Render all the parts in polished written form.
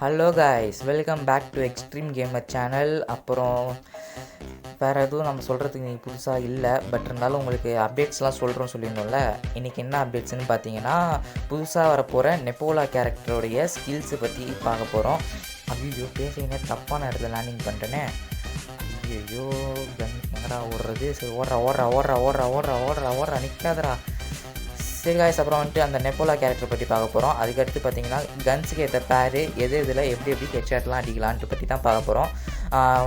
Hello guys, welcome back to extreme gamer channel. அப்புறம் வேறு எதுவும் நம்ம சொல்கிறதுக்கு இன்றைக்கி புதுசாக இல்லை. பட் இருந்தாலும் உங்களுக்கு அப்டேட்ஸ்லாம் சொல்லியிருந்தோம்ல. இன்றைக்கி என்ன அப்டேட்ஸ்னு பார்த்தீங்கன்னா, புதுசாக வரப்போகிற நெப்போலா கேரக்டருடைய ஸ்கில்ஸை பற்றி பார்க்க போகிறோம். ஐயோ, பேசிங்கன்னா தப்பான இடத்துல லேண்டிங் பண்ணிட்டேனே. ஐயோ, கன் எங்கடா ஓடுறது? சரி, ஓடுறா நிற்காதரா. சரி காய்ஸ், அப்புறம் வந்துட்டு அந்த நெப்போலா கேரக்டர் பற்றி பார்க்க போகிறோம். அதுக்கடுத்து பார்த்தீங்கன்னா கன்ஸுக்கு ஏற்ற பேர் இதில் எப்படி ஹெட்ஷாட்லாம் அடிக்கலான்ட்டு பற்றி தான் பார்க்க போகிறோம்.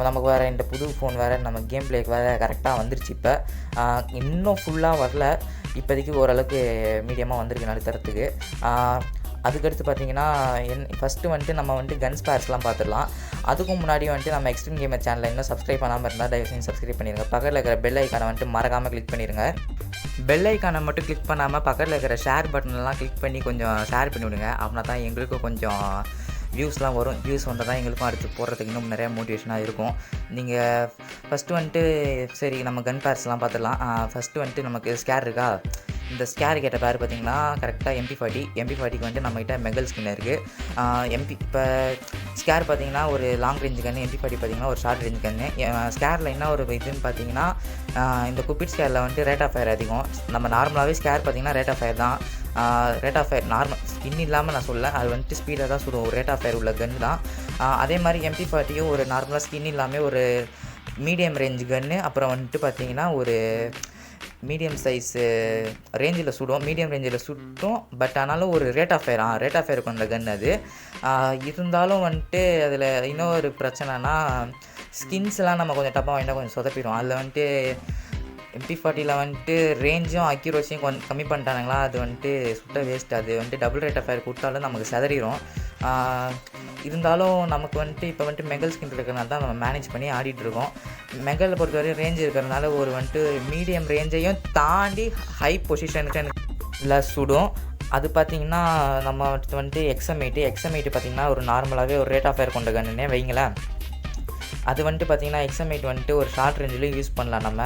நமக்கு வேறு இந்த புது ஃபோன் வேறு நம்ம கேம் பிளேக்கு வேறு கரெக்டாக வந்துருச்சு. இப்போ இன்னும் ஃபுல்லாக வரல, இப்போதைக்கு ஓரளவுக்கு மீடியமாக வந்திருக்கு நடுத்தரத்துக்கு. அதுக்கடுத்து பார்த்தீங்கன்னா ஃபஸ்ட்டு வந்துட்டு நம்ம வந்துட்டு கன்ஸ் பேர்ஸ்லாம் பார்த்துடலாம். அதுக்கும் முன்னாடி வந்துட்டு நம்ம எக்ஸ்ட்ரீம் கேமர் சேனலை இன்னும் சப்ஸ்கிரைப் பண்ணாமல் இருந்தால் தயவு செஞ்சு சப்ஸ்கிரைப் பண்ணிடுங்க. பக்கத்தில் இருக்கிற பெல் ஐக்கானை வந்துட்டு மறக்காமல் கிளிக் பண்ணிடுங்க. பெல் ஐக்கானை மட்டும் கிளிக் பண்ணாமல் பக்கத்தில் இருக்கிற ஷேர் பட்டன்லாம் கிளிக் பண்ணி கொஞ்சம் ஷேர் பண்ணி விடுங்க. அப்படின்னா தான் எங்களுக்கும் கொஞ்சம் வியூஸ்லாம் வரும். வியூஸ் வந்தால் தான் எங்களுக்கும் அடுத்து போடுறதுக்கு இன்னும் நிறையா மோட்டிவேஷனாக இருக்கும். நீங்கள் ஃபஸ்ட்டு வந்துட்டு சரி நம்ம கன் பேர்ஸ்லாம் பார்த்துடலாம். ஃபஸ்ட்டு வந்துட்டு நமக்கு ஸ்கேர் இருக்கா? இந்த ஸ்கேர் கேட்ட பேர் பார்த்திங்கன்னா கரெக்டாக MP40க்கு வந்துட்டு நம்மகிட்ட மெகல் ஸ்கின் இருக்குது. இப்போ ஸ்கேர் பார்த்திங்கன்னா ஒரு லாங் ரேஞ்ச் கன்று, MP40 பார்த்திங்கன்னா ஒரு ஷார்ட் ரேஞ்ச் கன்று. ஸ்கேரில் என்ன ஒரு இதுன்னு பார்த்தீங்கன்னா, இந்த குப்பிட் ஸ்கேரில் வந்துட்டு ரேட் ஆஃப் ஃபயர் அதிகம். நம்ம நார்மலாகவே ஸ்கேர் பார்த்திங்கன்னா ரேட் ஆஃப் ஃபயர் தான். Rate of fire normal skin இல்லாமல் நான் சொல்ல, அது வந்துட்டு ஸ்பீடாக தான் சுடும். ரேட் ஆஃப் ஃபயர் உள்ள கன்று தான். அதே மாதிரி MP40யும் ஒரு நார்மலாக ஸ்கின் இல்லாமல் ஒரு மீடியம் ரேஞ்ச் கன்று. அப்புறம் வந்துட்டு பார்த்திங்கன்னா ஒரு மீடியம் சைஸு ரேஞ்சில் சுடும், மீடியம் ரேஞ்சில் சுட்டும். பட் ஆனாலும் ஒரு ரேட் ஆஃப் ஃபயர் இருக்கும் அந்த கன். அது இருந்தாலும் வந்துட்டு அதில் இன்னொரு பிரச்சனைனா ஸ்கின்ஸ்லாம் நம்ம கொஞ்சம் டப்பாக வாங்கினா கொஞ்சம் சொதப்பிடும். அதில் வந்துட்டு MP40ல் வந்துட்டு ரேஞ்சும் அக்யூரஸியும் கொஞ்சம் கம்மி பண்ணிட்டானுங்களா, அது வந்துட்டு சுட்ட வேஸ்ட். அது வந்துட்டு டபுள் ரேட் ஆஃப் ஃபயர் கொடுத்தாலும் நமக்கு செதறிடும். இருந்தாலும் நமக்கு வந்துட்டு இப்போ வந்துட்டு மெகல் ஸ்கின் இருக்கிறனால தான் நம்ம மேனேஜ் பண்ணி ஆடிட்டுருக்கோம். மெகலை பொறுத்தவரை ரேஞ்ச் இருக்கிறனால ஒரு வந்துட்டு மீடியம் ரேஞ்சையும் தாண்டி ஹை பொசிஷனுக்கு சுடும். அது பார்த்திங்கன்னா நம்ம வந்துட்டு XM8 பார்த்திங்கன்னா ஒரு நார்மலாகவே ஒரு ரேட் ஆஃப் ஃபயர் கொண்ட கன்னுன்னே வைங்களேன். அது வந்துட்டு பார்த்திங்கன்னா XM8 வந்துட்டு ஒரு ஷார்ட் ரேஞ்சிலையும் யூஸ் பண்ணலாம் நம்ம.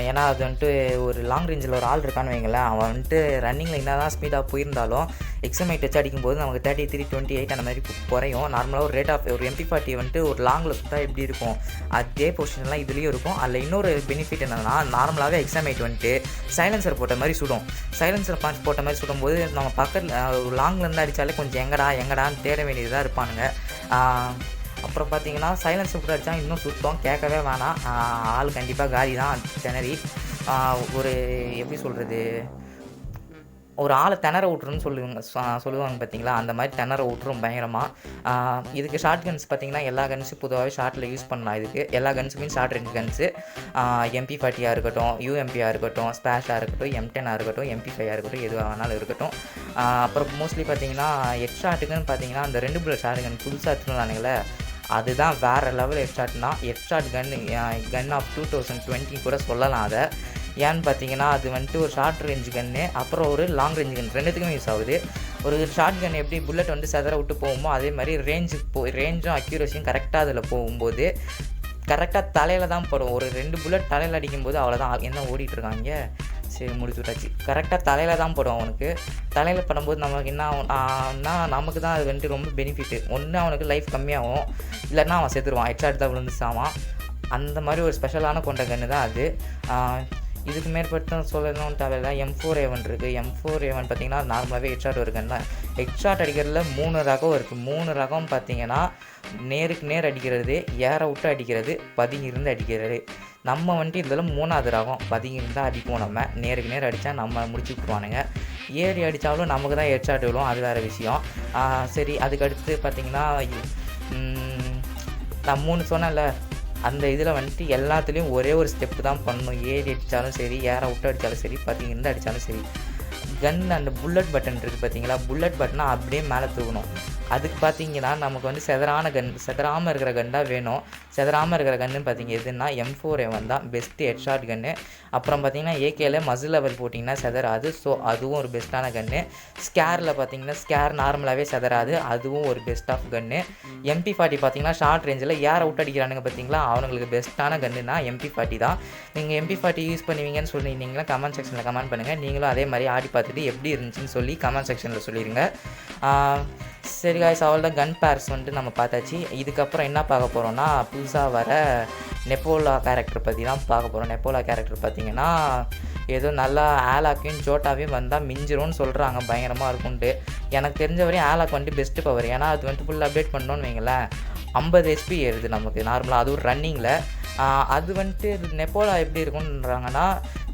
ஏன்னா அது வந்துட்டு ஒரு லாங் ரேஞ்சில் ஒரு ஆள் இருக்கான்னு வைங்களேன், அவன் வந்துட்டு ரன்னிங்கில் என்ன தான் ஸ்பீடாக போயிருந்தாலும் XM8 வச்சு அடிக்கும்போது நமக்கு 33, 28 அந்த மாதிரி குறையும். நார்மலாக ஒரு ரேட் ஆஃப் ஒரு MP40 வந்துட்டு ஒரு லாங்கில் சுற்றா எப்படி இருக்கும் அதே பொசிஷன்லாம் இதுலேயும் இருக்கும். அதில் இன்னொரு பெனிஃபிட் என்னென்னா, நார்மலாகவே XM8 வந்துட்டு சைலன்சர் போட்ட மாதிரி சுடும். சைலன்சர் பாயிண்ட் போட்ட மாதிரி சுடும்போது நம்ம பக்கத்தில் ஒரு லாங்லேருந்து அடித்தாலே கொஞ்சம் எங்கடான்னு தேட வேண்டியதாக இருப்பானுங்க. அப்புறம் பார்த்தீங்கன்னா சைலன்ஸர் கூட அடித்தா இன்னும் சுத்தம் கேட்கவே வேணாம். ஆள் கண்டிப்பாக காலி தான். திணறி ஒரு எப்படி சொல்கிறது, ஒரு ஆளை திணற விட்ருன்னு சொல்லுவாங்க பார்த்தீங்களா, அந்த மாதிரி திணற விட்ரும் பயங்கரமாக. இதுக்கு ஷார்ட் கன்ஸ் பார்த்திங்கன்னா எல்லா கன்ஸும் பொதுவாகவே ஷார்ட்டில் யூஸ் பண்ணலாம். இதுக்கு எல்லா கன்ஸுமே ஷார்ட் ரேஞ்ச் கன்ஸு, MP40 இருக்கட்டும், UMP இருக்கட்டும், ஸ்பேஷாக இருக்கட்டும், M10 இருக்கட்டும், MP5 இருக்கட்டும், எதுவாக வேணாலும் இருக்கட்டும். அப்புறம் மோஸ்ட்லி பார்த்திங்கன்னா ஹெட்ஷாட்டுக்குன்னு பார்த்திங்கன்னா அந்த 2 புல்லட் ஷார்ட் கன் புதுசாக எடுத்துனானுங்களே, அதுதான் வேறு லெவல் ஹெட்ஷாட்னா. ஹெட்ஷாட் கன் ஆஃப் 2020 கூட சொல்லலாம் அதை. ஏன்னு பார்த்தீங்கன்னா அது வந்துட்டு ஒரு ஷார்ட் ரேஞ்ச் கன்று, அப்புறம் ஒரு லாங் ரேஞ்ச் கன், ரெண்டுத்துக்குமே யூஸ் ஆகுது. ஒரு ஷார்ட் கன் எப்படி புல்லட் வந்து செதற விட்டு போகுமோ அதே மாதிரி ரேஞ்சும் அக்யூரஸியும் கரெக்டாக அதில் போகும்போது கரெக்டாக தலையில் தான் படும். ஒரு 2 புல்லட் தலையில் அடிக்கும்போது அவ்வளோதான். என்ன ஓடிட்டுருக்காங்க, சரி முடிச்சு விட்டாச்சு. கரெக்டாக தலையில் தான் படும். அவனுக்கு தலையில் படும்போது நமக்கு என்ன ஆகும்னா, நமக்கு தான் அது வந்துட்டு ரொம்ப பெனிஃபிட்டு. ஒன்று அவனுக்கு லைஃப் கம்மியாகும், இல்லைன்னா அவன் செத்துருவான். ஹெட்ஷாட் தான் விழுந்துச்சாவான். அந்த மாதிரி ஒரு ஸ்பெஷலான கொண்ட கன்று தான் அது. இதுக்கு மேற்பட்டு சொல்லணும்னு தேவையில்லை. M4A1 இருக்குது. M4A1 பார்த்திங்கன்னா நார்மலாகவே ஹெட்ஷாட் ஒரு கன் தான். ஹெட்ஷாட் அடிக்கிறதுல 3 ரகம் இருக்குது. 3 ரகம் பார்த்திங்கன்னா நேருக்கு நேர் அடிக்கிறது, ஏற விட்டு அடிக்கிறது, பதுங்கி இருந்து அடிக்கிறது. நம்ம வந்துட்டு இதில் 3வது ரகம் பதுங்கி இருந்தால் அடிப்போம். நம்ம நேருக்கு நேர் அடித்தா நம்ம முடிச்சு விட்ருவானுங்க. ஏறி அடித்தாலும் நமக்கு தான் ஹெட்ஷாட் விழும், அது வேறு விஷயம். சரி, அதுக்கடுத்து பார்த்திங்கன்னா நான் 3 சொன்னேன்ல, அந்த இதில் வந்துட்டு எல்லாத்துலேயும் ஒரே ஒரு ஸ்டெப்பு தான் பண்ணணும். ஏறி அடித்தாலும் சரி, ஏற விட்டு அடித்தாலும் சரி, பார்த்தீங்கன்னா அடித்தாலும் சரி, கன் அந்த புல்லட் பட்டன் இருக்குது பார்த்தீங்களா, புல்லட் பட்டனை அப்படியே மேலே தூக்கணும். அதுக்கு பார்த்தீங்கன்னா நமக்கு வந்து செதறாமல் இருக்கிற கன் தான் வேணும். செதறாமல் இருக்கிற கன்னு பார்த்தீங்க எதுன்னா M4A1 தான் பெஸ்ட்டு ஹெட்ஷாட் கன்று. அப்புறம் பார்த்தீங்கன்னா AKல மசில் லெவல் போட்டிங்கன்னா செதறாது, ஸோ அதுவும் ஒரு பெஸ்ட்டான கன்று. ஸ்கேரில் பார்த்தீங்கன்னா ஸ்கேர் நார்மலாகவே செதறாது, அதுவும் ஒரு பெஸ்ட் ஆஃப் கன்று. MP40 பார்த்தீங்கன்னா ஷார்ட் ரேஞ்சில் ஏற விட்டு அடிக்கிறானுங்க பார்த்தீங்களா, அவனுங்களுக்கு பெஸ்ட்டான கன்னுனா MP40 தான். நீங்கள் MP40 யூஸ் பண்ணுவீங்கன்னு சொல்லியிருந்தீங்கன்னா கமெண்ட் செக்ஷனில் கமெண்ட் பண்ணுங்கள். நீங்களும் அதே மாதிரி ஆடி பார்த்துட்டு எப்படி இருந்துச்சுன்னு சொல்லி கமெண்ட் செக்ஷனில் சொல்லிடுங்க. சரி காய்ஸ், அவ்வளோதான் கன் பேர்ஸ் வந்துட்டு நம்ம பார்த்தாச்சு. இதுக்கப்புறம் என்ன பார்க்க போகிறோம்னா, புதுசாக வர நெப்போலா கேரக்டர் பற்றி தான் பார்க்க போகிறோம். நெப்போலா கேரக்டர் பார்த்திங்கன்னா ஏதோ நல்லா ஆலாக்கையும் ஜோட்டாவையும் வந்தால் மிஞ்சிரும்னு சொல்கிறாங்க, பயங்கரமாக இருக்கும்ட்டு. எனக்கு தெரிஞ்ச வரையும் ஆலாக் வந்துட்டு பெஸ்ட்டு பவர். ஏன்னா அது வந்துட்டு ஃபுல் அப்டேட் பண்ணோன்னு வைங்களேன், 50 HP ஏறுது நமக்கு நார்மலாக, அதுவும் ரன்னிங்கில். அது வந்துட்டு நெப்போலா எப்படி இருக்குன்றாங்கன்னா,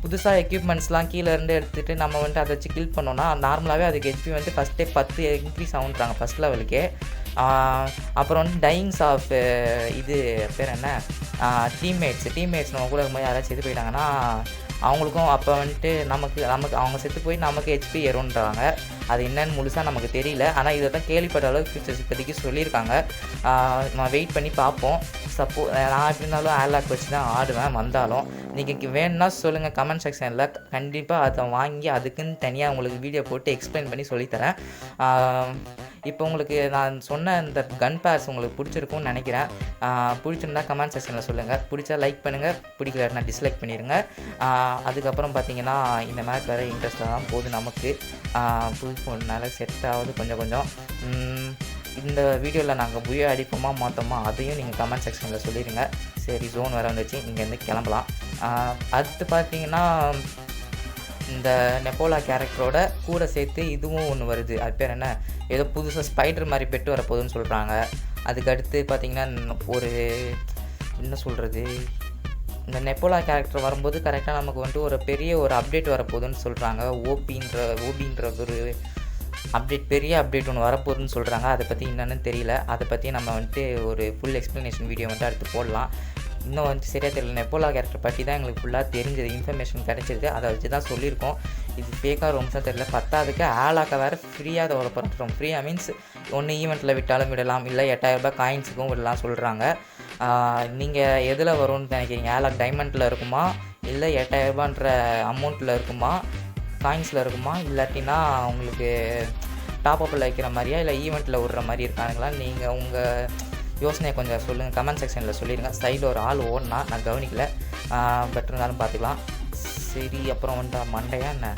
புதுசாக எக்யூப்மெண்ட்ஸ்லாம் கீழேருந்து எடுத்துகிட்டு நம்ம வந்துட்டு அதை வச்சு கில் பண்ணோன்னா நார்மலாகவே அதுக்கு HP வந்து ஃபஸ்ட்டே 10 இன்க்ரீஸ் ஆகுன்றாங்க ஃபஸ்ட் லெவலுக்கே. அப்புறம் வந்து டையிங்ஸ் ஆஃப் இது பேர் என்ன, டீம்மேட்ஸ் நம்ம கூட இருக்கும்போது யாராச்சும் செத்து போயிட்டாங்கன்னா அவங்களுக்கும் அப்போ வந்துட்டு நமக்கு அவங்க செத்து போய் நமக்கு HP ஏறுன்றாங்க. அது என்னன்னு முழுசாக நமக்கு தெரியல. ஆனால் இதை தான் கேள்விப்பட்ட அளவுக்கு ஃபியூச்சர்ஸ் இப்போதைக்கு சொல்லியிருக்காங்க. நான் வெயிட் பண்ணி பார்ப்போம். நான் எப்படி இருந்தாலும் ஆலாக் வச்சு தான் ஆடுவேன் வந்தாலும். நீங்கள் வேணும்னா சொல்லுங்கள் கமெண்ட் செக்ஷனில், கண்டிப்பாக அதை வாங்கி அதுக்குன்னு தனியாக உங்களுக்கு வீடியோ போட்டு எக்ஸ்பிளைன் பண்ணி சொல்லித்தரேன். இப்போ உங்களுக்கு நான் சொன்ன இந்த கன் பேர்ஸ் உங்களுக்கு பிடிச்சிருக்கும்னு நினைக்கிறேன். பிடிச்சிருந்தா கமெண்ட் செக்ஷனில் சொல்லுங்கள். பிடிச்சா லைக் பண்ணுங்கள், பிடிக்கலன்னா டிஸ்லைக் பண்ணிடுங்க. அதுக்கப்புறம் பார்த்தீங்கன்னா இந்த மேட்ச் வேறு இன்ட்ரெஸ்ட்டாக தான் போகுது நமக்கு. புது ஃபோன்னால செட் ஆகுது கொஞ்சம். இந்த வீடியோவில் நாங்கள் புயோ அடிப்போமா மாற்றோமா அதையும் நீங்கள் கமெண்ட் செக்ஷனில் சொல்லிடுங்க. சரி, ஜோன் வேறு வந்துச்சு, இங்கேருந்து கிளம்பலாம். அடுத்து பார்த்தீங்கன்னா இந்த நெப்போலா கேரக்டரோட கூட சேர்த்து இதுவும் ஒன்று வருது. அது பேர் என்ன, ஏதோ புதுசாக ஸ்பைடர் மாதிரி பெட்டு வரப்போகுதுன்னு சொல்கிறாங்க. அதுக்கடுத்து பார்த்திங்கன்னா ஒரு என்ன சொல்கிறது, இந்த நெப்போலா கேரக்டர் வரும்போது கரெக்டாக நமக்கு வந்துட்டு ஒரு பெரிய ஒரு அப்டேட் வரப்போகுதுன்னு சொல்கிறாங்க. ஓபின்ற ஒரு அப்டேட், பெரிய அப்டேட் ஒன்று வரப்போகுதுன்னு சொல்கிறாங்க. அதை பற்றி என்னென்னு தெரியல. அதை பற்றி நம்ம வந்துட்டு ஒரு ஃபுல் எக்ஸ்ப்ளனேஷன் வீடியோ வந்துட்டு அடுத்து போடலாம். இன்னும் வந்துட்டு சரியாக தெரியல. நெப்போலா கேரக்டர் பற்றி தான் எங்களுக்கு ஃபுல்லாக தெரிஞ்சது, இன்ஃபர்மேஷன் கிடச்சிருக்கு. அதை வச்சு தான் சொல்லியிருக்கோம். இது ஃபேக்காக ரொம்ப தெரியல. பத்தாவதுக்கு ஆலாக்க வேறு ஃப்ரீயாக அதை வரப்போகிறோம். ஃப்ரீயாக மீன்ஸ் ஒன்று ஈவெண்ட்டில் விட்டாலும் விடலாம், இல்லை 8000 ரூபாய் காயின்ஸுக்கும் விடலாம் சொல்கிறாங்க. நீங்கள் எதில் வரும்னு நினைக்கிறீங்க? ஆலாக் டைமண்டில் இருக்குமா, இல்லை 8000 ரூபான்ற அமௌண்ட்டில் இருக்குமா, காயின்ஸில் இருக்குமா, இல்லாட்டினா உங்களுக்கு டாப்அப்பில் வைக்கிற மாதிரியா, இல்லை ஈவெண்ட்டில் விடுற மாதிரி இருக்கானுங்களா? நீங்கள் உங்கள் யோசனையை கொஞ்சம் சொல்லுங்கள், கமெண்ட் செக்ஷனில் சொல்லிடுங்க. சைடில் ஒரு ஆள் ஓடனா நான் கவனிக்கல, பட் இருந்தாலும் பார்த்துக்கலாம். சரி, அப்புறம் வந்துட்டு மண்டையா என்ன,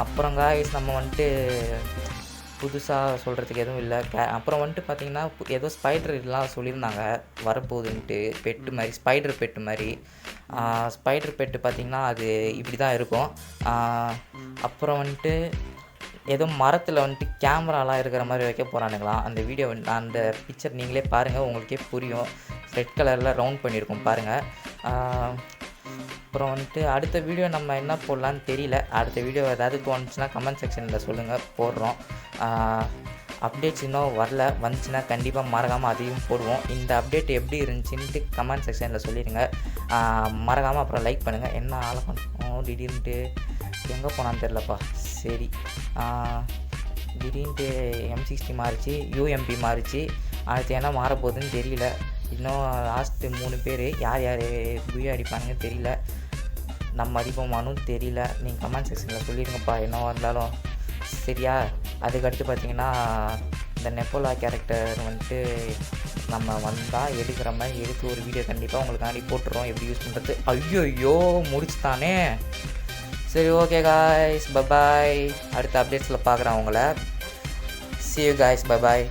அப்புறம் காய்ஸ் நம்ம வந்துட்டு புதுசாக சொல்கிறதுக்கு எதுவும் இல்லை. அப்புறம் வந்துட்டு பார்த்திங்கன்னா ஏதோ ஸ்பைடர் இதெல்லாம் சொல்லியிருந்தாங்க வரப்போகுதுன்ட்டு, பெட்டு மாதிரி, ஸ்பைடர் பெட்டு மாதிரி. ஸ்பைடர் பெட்டு பார்த்திங்கன்னா அது இப்படி தான் இருக்கும். அப்புறம் வந்துட்டு ஏதோ மரத்தில் வந்துட்டு கேமராலாம் இருக்கிற மாதிரி வைக்க போகிறானுங்களாம். அந்த வீடியோ அந்த பிக்சர் நீங்களே பாருங்கள், உங்களுக்கே புரியும். ரெட் கலரில் ரவுண்ட் பண்ணியிருக்கோம் பாருங்கள். அப்புறம் வந்துட்டு அடுத்த வீடியோ நம்ம என்ன போடலான்னு தெரியல. அடுத்த வீடியோ ஏதாவது தோணுச்சுன்னா கமெண்ட் செக்ஷனில் சொல்லுங்கள், போடுறோம். அப்டேட்ஸ் இன்னும் வந்துச்சுன்னா கண்டிப்பாக மறக்காமல் அதையும் போடுவோம். இந்த அப்டேட் எப்படி இருந்துச்சுன்ட்டு கமெண்ட் செக்ஷனில் சொல்லிடுங்க. மறக்காமல் அப்புறம் லைக் பண்ணுங்கள். என்ன ஆளக்கம் திடீர்னுட்டு எங்கே போனான்னு தெரிலப்பா. சரி, திடீர்னுட்டு M60 மாறிச்சு, UMP மாறிச்சு. அடுத்து என்ன மாறப்போகுதுன்னு தெரியல. இன்னும் லாஸ்ட்டு 3 பேர் யார் புயோ அடிப்பாங்கன்னு தெரியல. நம்ம அடிப்போமானும் தெரியல. நீங்கள் கமெண்ட் செக்ஷனில் சொல்லிடுங்கப்பா என்னவா இருந்தாலும். சரியா, அதுக்கடுத்து பார்த்திங்கன்னா இந்த நெப்போலா கேரக்டர் வந்துட்டு நம்ம வந்தால் எடுக்கிற மாதிரி எடுத்து ஒரு வீடியோ கண்டிப்பாக உங்களுக்காண்டி போட்டுருவோம், எப்படி யூஸ் பண்ணுறது. ஐயோ முடிச்சு தானே. சரி, ஓகே காய்ஸ், பபாய். அடுத்த அப்டேட்ஸில் பார்க்குறேன் உங்களை. see you guys, bye bye.